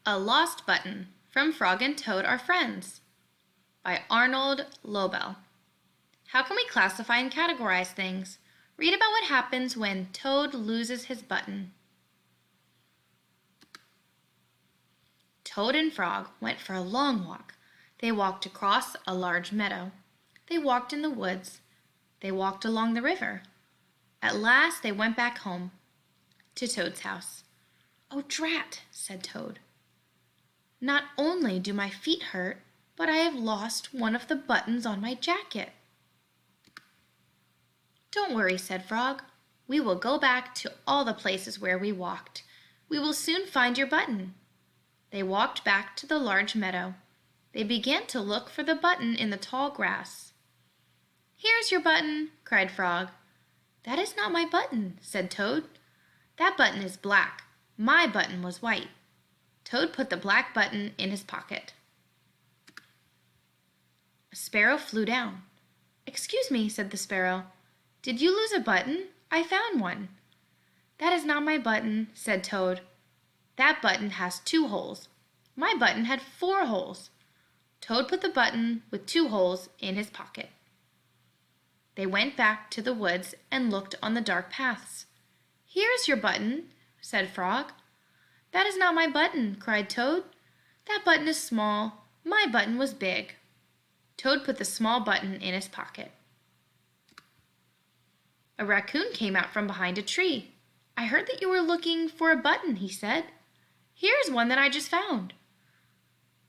A Lost Button from Frog and Toad Are Friends by Arnold Lobel. How can we classify and categorize things? Read about what happens when Toad loses his button. Toad and Frog went for a long walk. They walked across a large meadow. They walked in the woods. They walked along the river. At last they went back home to Toad's house. "Oh, drat," said Toad. "Not only do my feet hurt, but I have lost one of the buttons on my jacket." "Don't worry," said Frog. "We will go back to all the places where we walked. We will soon find your button." They walked back to the large meadow. They began to look for the button in the tall grass. "Here's your button," cried Frog. "That is not my button," said Toad. "That button is black. My button was white." Toad put the black button in his pocket. A sparrow flew down. "Excuse me," said the sparrow. "Did you lose a button? I found one." "That is not my button," said Toad. "That button has 2 holes. My button had 4 holes." Toad put the button with 2 holes in his pocket. They went back to the woods and looked on the dark paths. "Here's your button," said Frog. "That is not my button," cried Toad. "That button is small. My button was big." Toad put the small button in his pocket. A raccoon came out from behind a tree. "I heard that you were looking for a button," he said. "Here's one that I just found."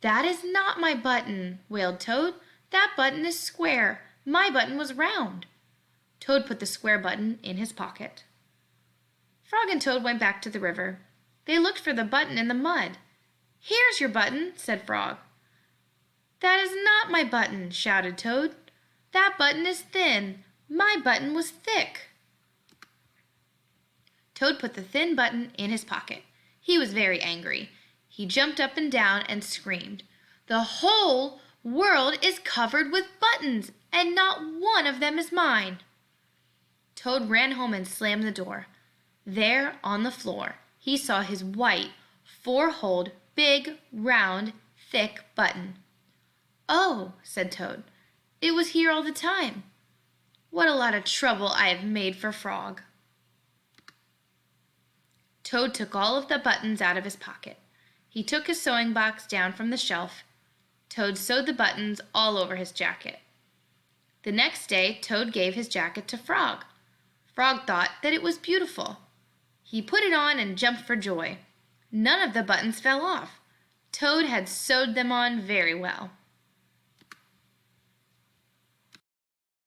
"That is not my button," wailed Toad. "That button is square. My button was round." Toad put the square button in his pocket. Frog and Toad went back to the river. They looked for the button in the mud. "Here's your button," said Frog. "That is not my button," shouted Toad. "That button is thin. My button was thick." Toad put the thin button in his pocket. He was very angry. He jumped up and down and screamed, "The whole world is covered with buttons, and not one of them is mine." Toad ran home and slammed the door. There, on the floor, he saw his white, 4-holed, big, round, thick button. "Oh," said Toad, "it was here all the time. What a lot of trouble I have made for Frog." Toad took all of the buttons out of his pocket. He took his sewing box down from the shelf. Toad sewed the buttons all over his jacket. The next day, Toad gave his jacket to Frog. Frog thought that it was beautiful. He put it on and jumped for joy. None of the buttons fell off. Toad had sewed them on very well.